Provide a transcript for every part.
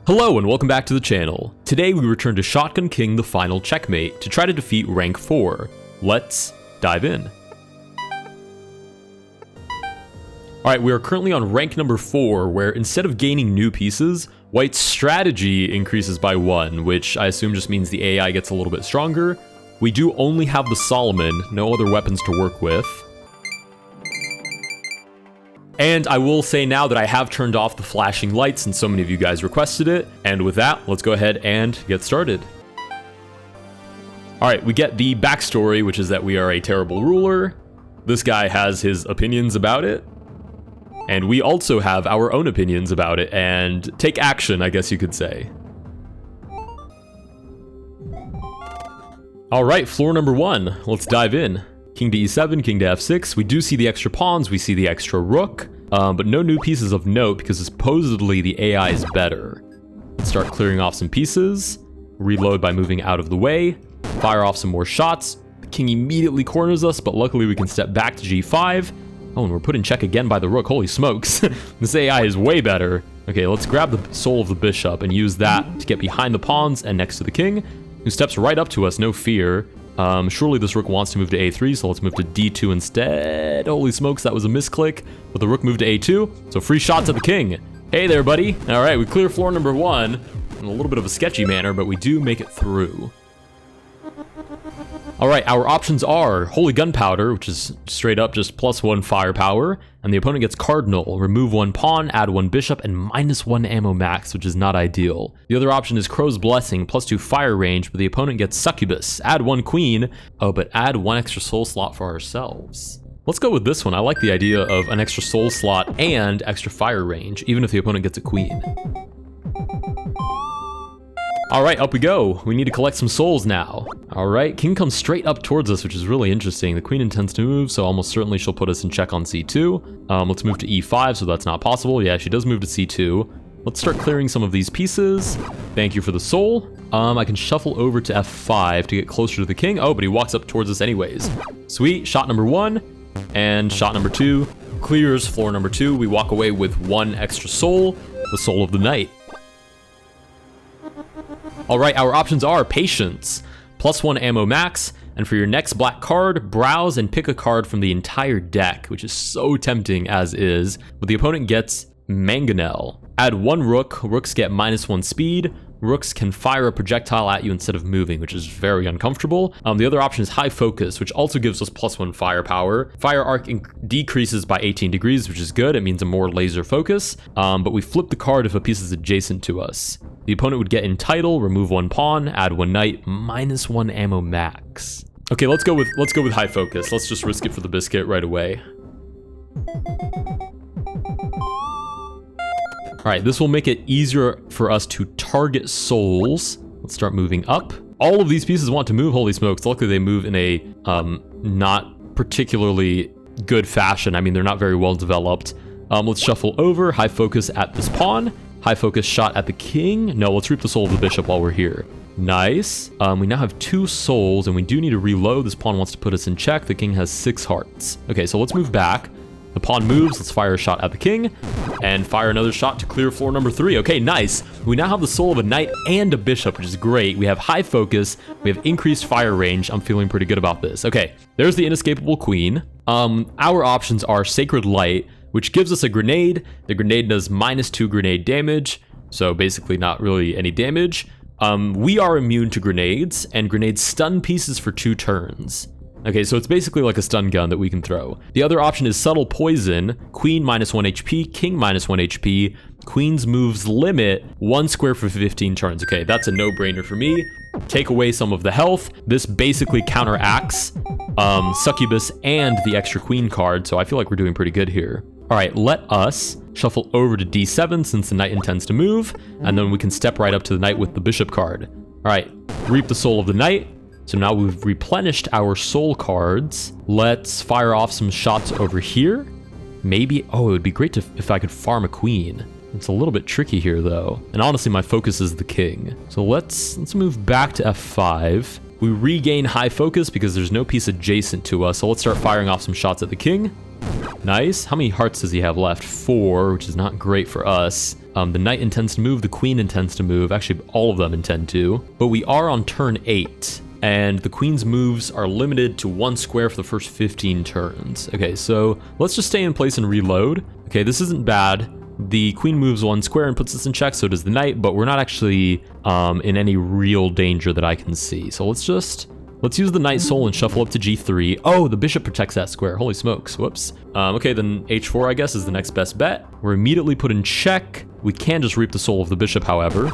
Hello and welcome back to the channel. Today we return to Shotgun King the Final Checkmate to try to defeat rank 4. Let's dive in. Alright, we are currently on rank number 4, where instead of gaining new pieces, White's strategy increases by 1, which I assume just means the AI gets a little bit stronger. We do only have the Solomon, no other weapons to work with. And I will say now that I have turned off the flashing lights since so many of you guys requested it. And with that, let's go ahead and get started. Alright, we get the backstory, which is that we are a terrible ruler. This guy has his opinions about it. And we also have our own opinions about it and take action, I guess you could say. Alright, floor number 1. Let's dive in. King to e7, king to f6. We do see the extra pawns, we see the extra rook, but no new pieces of note because supposedly the AI is better. Let's start clearing off some pieces, reload by moving out of the way, fire off some more shots. The king immediately corners us, but luckily we can step back to g5. Oh, and we're put in check again by the rook. Holy smokes. This AI is way better. Okay, let's grab the soul of the bishop and use that to get behind the pawns and next to the king, who steps right up to us, no fear. Surely this rook wants to move to a3, so let's move to d2 instead. Holy smokes, that was a misclick, but the rook moved to a2, so free shots at the king. Hey there, buddy. All right, we clear floor number 1 in a little bit of a sketchy manner, but we do make it through. All right, our options are Holy Gunpowder, which is straight up just +1 firepower, and the opponent gets Cardinal, remove 1 pawn, add 1 bishop, and -1 ammo max, which is not ideal. The other option is Crow's Blessing, +2 fire range, but the opponent gets Succubus, add 1 queen, but add 1 extra soul slot for ourselves. Let's go with this one. I like the idea of an extra soul slot and extra fire range, even if the opponent gets a queen. All right, up we go. We need to collect some souls now. All right, king comes straight up towards us, which is really interesting. The queen intends to move, so almost certainly she'll put us in check on c2. Let's move to e5, so that's not possible. Yeah, she does move to c2. Let's start clearing some of these pieces. Thank you for the soul. I can shuffle over to f5 to get closer to the king. Oh, but he walks up towards us anyways. Sweet, shot number 1 and shot number 2. Clears floor number 2. We walk away with 1 extra soul, the soul of the knight. Alright, our options are Patience, +1 ammo max, and for your next black card, browse and pick a card from the entire deck, which is so tempting as is, but the opponent gets Mangonel. Add 1 rook, rooks get -1 speed, rooks can fire a projectile at you instead of moving, which is very uncomfortable. The other option is High Focus, which also gives us +1 firepower. Fire arc decreases by 18 degrees, which is good. It means a more laser focus, but we flip the card if a piece is adjacent to us. The opponent would get Entitle, remove 1 pawn, add 1 knight, -1 ammo max. Okay, let's go with High Focus. Let's just risk it for the biscuit right away. Alright, this will make it easier for us to target souls. Let's start moving up. All of these pieces want to move, holy smokes. Luckily they move in a not particularly good fashion. I mean, they're not very well developed. Let's shuffle over, High Focus at this pawn. High Focus shot at the king. No, let's reap the soul of the bishop while we're here. Nice. We now have 2 souls, and we do need to reload. This pawn wants to put us in check. The king has 6 hearts. Okay, so let's move back. The pawn moves. Let's fire a shot at the king, and fire another shot to clear floor number 3. Okay, nice. We now have the soul of a knight and a bishop, which is great. We have High Focus. We have increased fire range. I'm feeling pretty good about this. Okay, there's the inescapable queen. Our options are Sacred Light, which gives us a grenade. The grenade does -2 grenade damage, so basically not really any damage. We are immune to grenades, and grenades stun pieces for 2 turns. Okay, so it's basically like a stun gun that we can throw. The other option is Subtle Poison, queen -1 HP, king -1 HP, queen's moves limit 1 square for 15 turns. Okay, that's a no-brainer for me. Take away some of the health. This basically counteracts Succubus and the extra queen card, so I feel like we're doing pretty good here. All right, let us shuffle over to d7 since the knight intends to move, and then we can step right up to the knight with the bishop card. All right, reap the soul of the knight. So now we've replenished our soul cards. Let's fire off some shots over here. Maybe, oh, it would be great if I could farm a queen. It's a little bit tricky here though. And honestly, my focus is the king. So let's move back to f5. We regain High Focus because there's no piece adjacent to us. So let's start firing off some shots at the king. Nice. How many hearts does he have left? 4, which is not great for us. The knight intends to move, the queen intends to move. Actually, all of them intend to. But we are on turn 8. And the queen's moves are limited to 1 square for the first 15 turns. Okay, so let's just stay in place and reload. Okay, this isn't bad. The queen moves 1 square and puts us in check, so does the knight, but we're not actually in any real danger that I can see. So let's use the knight soul and shuffle up to g3. Oh, the bishop protects that square. Holy smokes, whoops. Okay, then h4, I guess, is the next best bet. We're immediately put in check. We can just reap the soul of the bishop, however.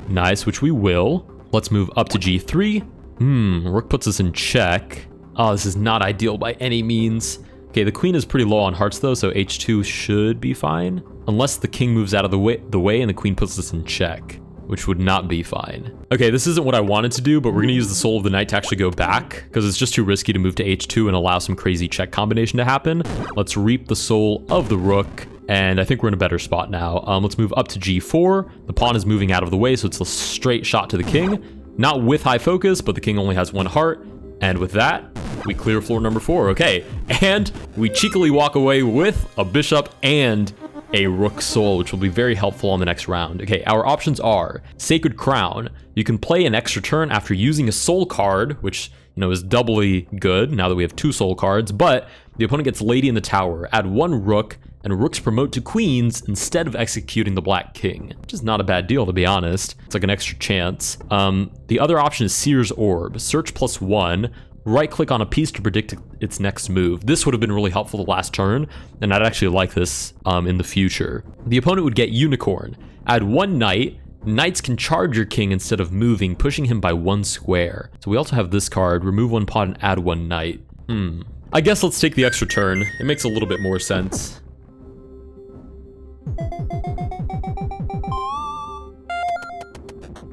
Nice, which we will. Let's move up to g3. Rook puts us in check. Oh, this is not ideal by any means. Okay, the queen is pretty low on hearts though, so h2 should be fine. Unless the king moves out of the way and the queen puts us in check, which would not be fine. Okay, this isn't what I wanted to do, but we're gonna use the soul of the knight to actually go back, because it's just too risky to move to h2 and allow some crazy check combination to happen. Let's reap the soul of the rook, and I think we're in a better spot now. Let's move up to g4. The pawn is moving out of the way, so it's a straight shot to the king. Not with high focus, but the king only has 1 heart. And with that, we clear floor number 4. Okay, and we cheekily walk away with a bishop and a rook soul, which will be very helpful on the next round. Okay, our options are Sacred Crown. You can play an extra turn after using a soul card, which, you know, is doubly good now that we have 2 soul cards, but the opponent gets Lady in the Tower. Add 1 rook, and rooks promote to queens instead of executing the black king, which is not a bad deal, to be honest. It's like an extra chance. The other option is Seer's Orb. Search +1. Right-click on a piece to predict its next move. This would have been really helpful the last turn, and I'd actually like this in the future. The opponent would get Unicorn. Add 1 knight. Knights can charge your king instead of moving, pushing him by 1 square. So we also have this card. Remove 1 pawn and add 1 knight. I guess let's take the extra turn. It makes a little bit more sense.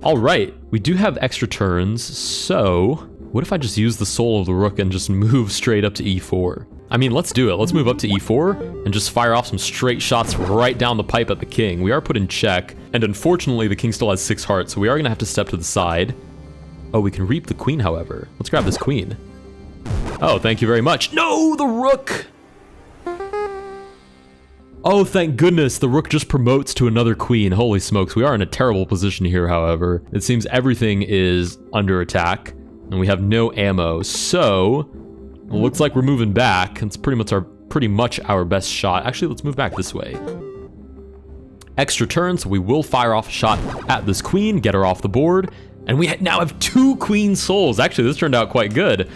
All right, we do have extra turns, so what if I just use the soul of the rook and just move straight up to e4? I mean, let's do it. Let's move up to e4 and just fire off some straight shots right down the pipe at the king. We are put in check, and unfortunately, the king still has 6 hearts, so we are going to have to step to the side. Oh, we can reap the queen, however. Let's grab this queen. Oh, thank you very much. No, the rook! Oh, thank goodness, the rook just promotes to another queen. Holy smokes, we are in a terrible position here, however. It seems everything is under attack, and we have no ammo, so it looks like we're moving back. It's pretty much our best shot. Actually, let's move back this way. Extra turn, so we will fire off a shot at this queen, get her off the board, and we now have 2 queen souls. Actually, this turned out quite good.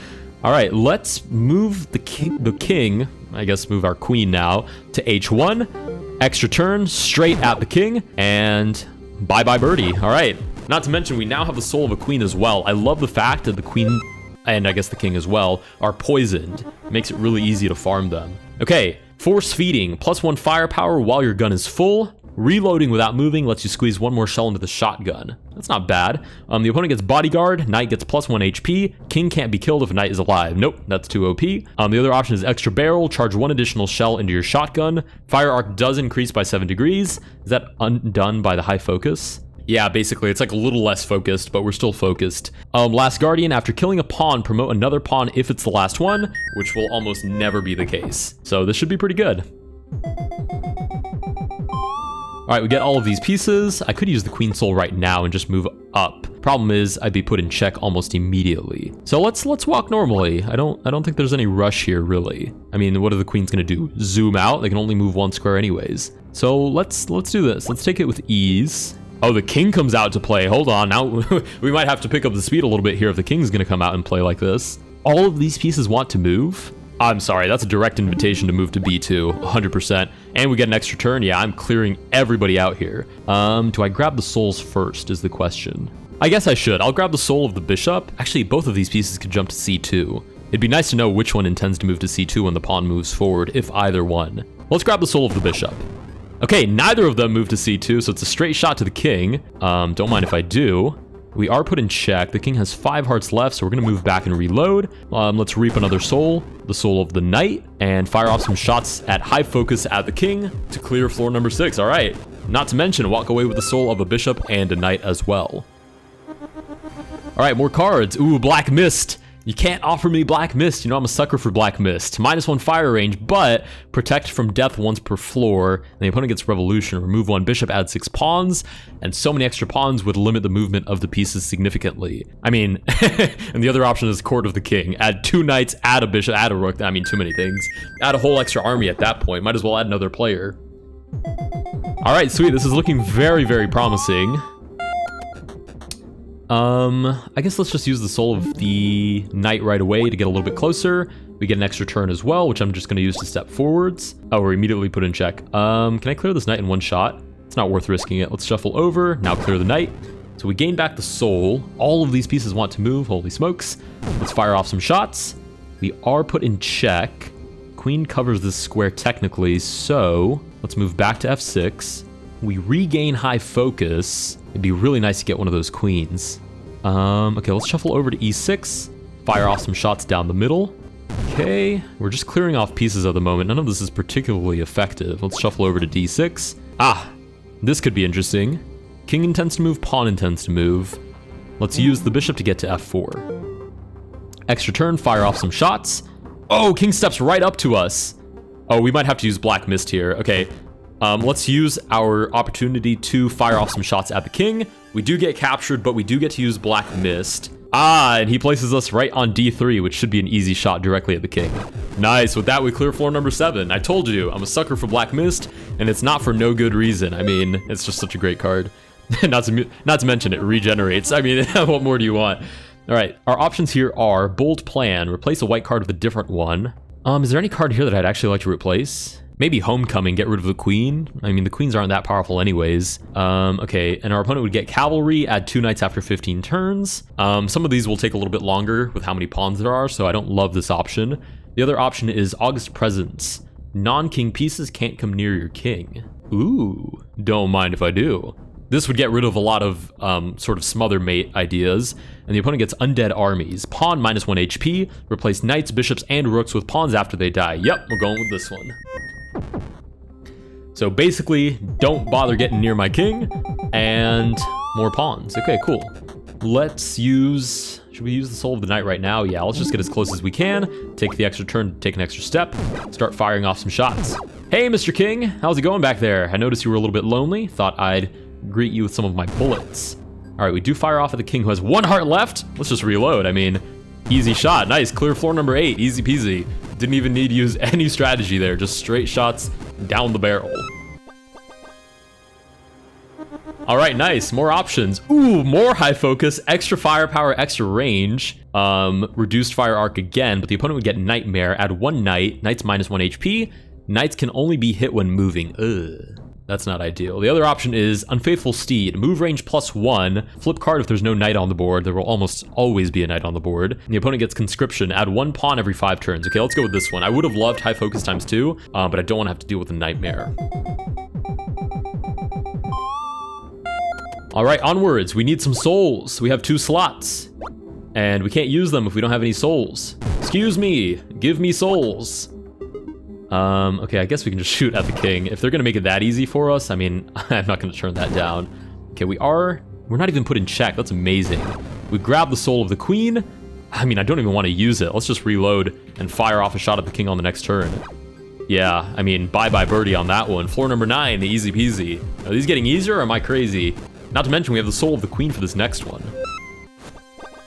All right, let's move the king, I guess move our queen now, to h1. Extra turn, straight at the king, and bye-bye birdie. All right, not to mention we now have the soul of a queen as well. I love the fact that the queen, and I guess the king as well, are poisoned. It makes it really easy to farm them. Okay, force feeding, +1 firepower while your gun is full. Reloading without moving lets you squeeze 1 more shell into the shotgun. That's not bad. The opponent gets bodyguard, knight gets +1 HP, king can't be killed if a knight is alive. Nope, that's too OP. The other option is extra barrel, charge 1 additional shell into your shotgun. Fire arc does increase by 7 degrees. Is that undone by the high focus? Yeah, basically, it's like a little less focused, but we're still focused. Last Guardian, after killing a pawn, promote another pawn if it's the last one, which will almost never be the case. So this should be pretty good. All right, we get all of these pieces. I could use the queen soul right now and just move up. Problem is, I'd be put in check almost immediately. So let's walk normally. I don't think there's any rush here, really. I mean, what are the queens gonna do? Zoom out? They can only move 1 square anyways. So let's do this. Let's take it with ease. Oh, the king comes out to play. Hold on, now we might have to pick up the speed a little bit here if the king's gonna come out and play like this. All of these pieces want to move. I'm sorry, that's a direct invitation to move to b2, 100%. And we get an extra turn. Yeah, I'm clearing everybody out here. Do I grab the souls first is the question. I guess I should. I'll grab the soul of the bishop. Actually, both of these pieces could jump to c2. It'd be nice to know which one intends to move to c2 when the pawn moves forward, if either one. Let's grab the soul of the bishop. Okay, neither of them move to c2, so it's a straight shot to the king. Don't mind if I do. We are put in check. The king has 5 hearts left, so we're going to move back and reload. Let's reap another soul, the soul of the knight, and fire off some shots at high focus at the king to clear floor number 6. All right. Not to mention, walk away with the soul of a bishop and a knight as well. All right, more cards. Ooh, Black Mist. You can't offer me Black Mist. You know I'm a sucker for Black Mist. -1 fire range, but protect from death once per floor. And the opponent gets Revolution. Remove 1 bishop, add 6 pawns. And so many extra pawns would limit the movement of the pieces significantly. I mean, and the other option is Court of the King. Add 2 knights, add a bishop, add a rook. I mean, too many things. Add a whole extra army at that point. Might as well add another player. All right, sweet. This is looking very, very promising. I guess let's just use the soul of the knight right away to get a little bit closer. We get an extra turn as well, which I'm just going to use to step forwards. Oh, we're immediately put in check. Can I clear this knight in one shot? It's not worth risking it. Let's shuffle over. Now clear the knight. So we gain back the soul. All of these pieces want to move. Holy smokes. Let's fire off some shots. We are put in check. Queen covers this square technically, so let's move back to f6. We regain high focus. It'd be really nice to get one of those queens. Okay, let's shuffle over to e6. Fire off some shots down the middle. Okay, we're just clearing off pieces at the moment. None of this is particularly effective. Let's shuffle over to d6. Ah, this could be interesting. King intends to move, pawn intends to move. Let's use the bishop to get to f4. Extra turn, fire off some shots. Oh, king steps right up to us. Oh, we might have to use Black Mist here. Okay, let's use our opportunity to fire off some shots at the king. We do get captured, but we do get to use Black Mist. Ah, and he places us right on d3, which should be an easy shot directly at the king. Nice. With that, we clear floor number 7. I told you, I'm a sucker for Black Mist, and it's not for no good reason. I mean, it's just such a great card. not to mention, it regenerates. I mean, what more do you want? All right, our options here are Bold Plan, replace a white card with a different one. Is there any card here that I'd actually like to replace? Maybe Homecoming, get rid of the queen. I mean, the queens aren't that powerful anyways. Okay, and our opponent would get Cavalry, add 2 knights after 15 turns. Some of these will take a little bit longer with how many pawns there are, so I don't love this option. The other option is August Presence. Non-king pieces can't come near your king. Ooh, don't mind if I do. This would get rid of a lot of sort of smother mate ideas, and the opponent gets Undead Armies. Pawn -1 HP, replace knights, bishops, and rooks with pawns after they die. Yep, we're going with this one. So basically, don't bother getting near my king, and more pawns. Okay, cool. Let's use... Should we use the soul of the knight right now? Yeah, let's just get as close as we can, take the extra turn, take an extra step, start firing off some shots. Hey, Mr. King, how's it going back there? I noticed you were a little bit lonely, thought I'd greet you with some of my bullets. All right, we do fire off at the king who has 1 heart left. Let's just reload. I mean, easy shot. Nice, clear floor number 8, easy peasy. Didn't even need to use any strategy there, just straight shots down the barrel. All right, nice, more options. Ooh, more high focus, extra firepower, extra range. Reduced fire arc again, but the opponent would get Nightmare, add 1 knight, knight's -1 HP. Knights can only be hit when moving. Ugh. That's not ideal. The other option is Unfaithful Steed. Move range +1. Flip card if there's no knight on the board. There will almost always be a knight on the board. And the opponent gets Conscription. Add 1 pawn every 5 turns. Okay, let's go with this one. I would have loved High Focus ×2, but I don't want to have to deal with a Nightmare. All right, onwards. We need some souls. We have 2 slots. And we can't use them if we don't have any souls. Excuse me. Give me souls. Okay, I guess we can just shoot at the king. If they're gonna make it that easy for us, I mean, I'm not gonna turn that down. Okay, we're not even put in check. That's amazing. We grab the soul of the queen. I mean, I don't even want to use it. Let's just reload and fire off a shot at the king on the next turn. Yeah, I mean, bye-bye birdie on that one. Floor number 9, easy peasy. Are these getting easier or am I crazy? Not to mention we have the soul of the queen for this next one.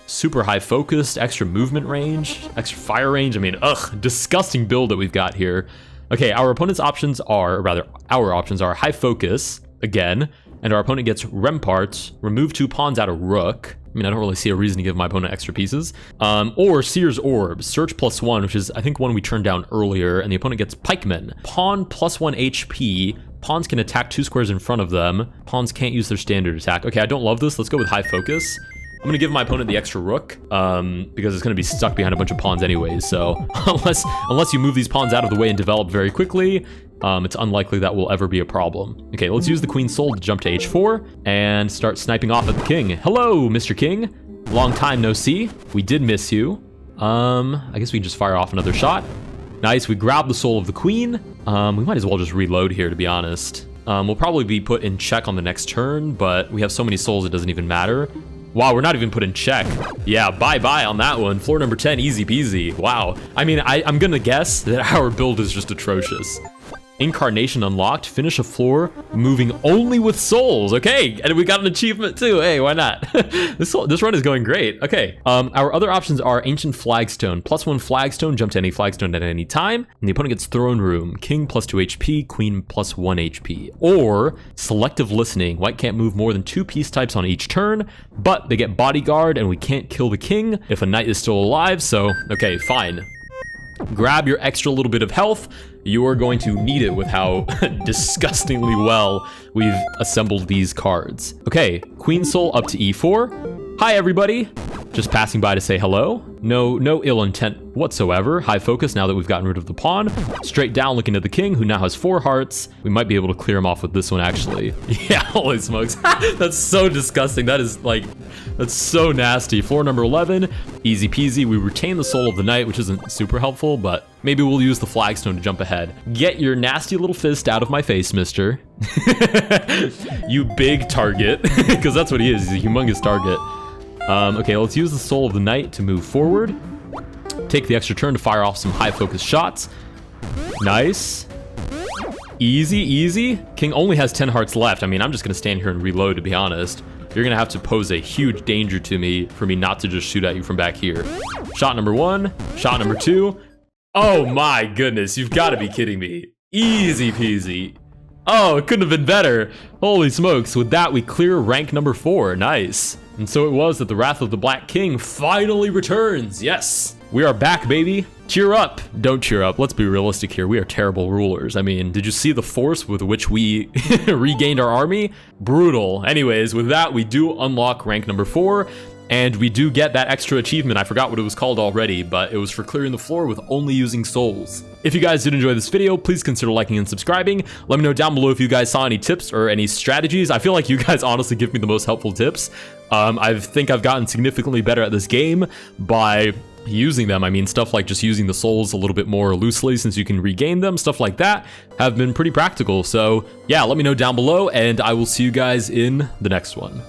Super high focused, extra movement range, extra fire range. I mean, ugh, disgusting build that we've got here. Okay, our opponent's options are, or rather, our options are high focus, again, and our opponent gets Remparts, remove 2 pawns out of rook. I mean, I don't really see a reason to give my opponent extra pieces. Or Seer's Orb, search +1, which is, I think, one we turned down earlier, and the opponent gets Pikeman. Pawn +1 HP. Pawns can attack 2 squares in front of them. Pawns can't use their standard attack. Okay, I don't love this. Let's go with high focus. I'm gonna give my opponent the extra rook, because it's gonna be stuck behind a bunch of pawns anyways, so unless you move these pawns out of the way and develop very quickly, it's unlikely that will ever be a problem. Okay, let's use the queen's soul to jump to h4 and start sniping off at the king. Hello, Mr. King. Long time no see. We did miss you. I guess we can just fire off another shot. Nice, we grab the soul of the queen. We might as well just reload here, to be honest. We'll probably be put in check on the next turn, but we have so many souls it doesn't even matter. Wow, we're not even put in check. Yeah, bye-bye on that one. Floor number 10, easy peasy. Wow. I mean, I'm gonna guess that our build is just atrocious. Incarnation unlocked. Finish a floor moving only with souls. Okay, and we got an achievement too. Hey, why not? This run is going great. Okay, our other options are Ancient Flagstone. +1 flagstone, jump to any flagstone at any time. And the opponent gets Throne Room. King +2 HP, Queen +1 HP. Or Selective Listening. White can't move more than 2 piece types on each turn, but they get Bodyguard and we can't kill the king if a knight is still alive, so okay, fine. Grab your extra little bit of health. You are going to need it with how disgustingly well we've assembled these cards. Okay, Queen Soul up to E4. Hi, everybody. Just passing by to say hello. No ill intent whatsoever. High focus now that we've gotten rid of the pawn. Straight down looking at the king, who now has 4 hearts. We might be able to clear him off with this one, actually. Yeah, holy smokes. That's so disgusting. That is like, that's so nasty. Floor number 11, easy peasy. We retain the soul of the knight, which isn't super helpful, but maybe we'll use the flagstone to jump ahead. Get your nasty little fist out of my face, mister. You big target, because that's what he is. He's a humongous target. Okay, let's use the soul of the knight to move forward. Take the extra turn to fire off some high focus shots. Nice. Easy, easy. King only has 10 hearts left. I mean, I'm just gonna stand here and reload, to be honest. You're gonna have to pose a huge danger to me for me not to just shoot at you from back here. Shot number 1, shot number 2. Oh my goodness, you've gotta be kidding me. Easy peasy. Oh, it couldn't have been better. Holy smokes, with that we clear rank number 4, nice. And so it was that the Wrath of the Black King finally returns, yes. We are back, baby. Cheer up. Don't cheer up, let's be realistic here. We are terrible rulers. I mean, did you see the force with which we regained our army? Brutal. Anyways, with that, we do unlock rank number 4. And we do get that extra achievement. I forgot what it was called already, but it was for clearing the floor with only using souls. If you guys did enjoy this video, please consider liking and subscribing. Let me know down below if you guys saw any tips or any strategies. I feel like you guys honestly give me the most helpful tips. I think I've gotten significantly better at this game by using them. I mean, stuff like just using the souls a little bit more loosely since you can regain them, stuff like that have been pretty practical. So yeah, let me know down below and I will see you guys in the next one.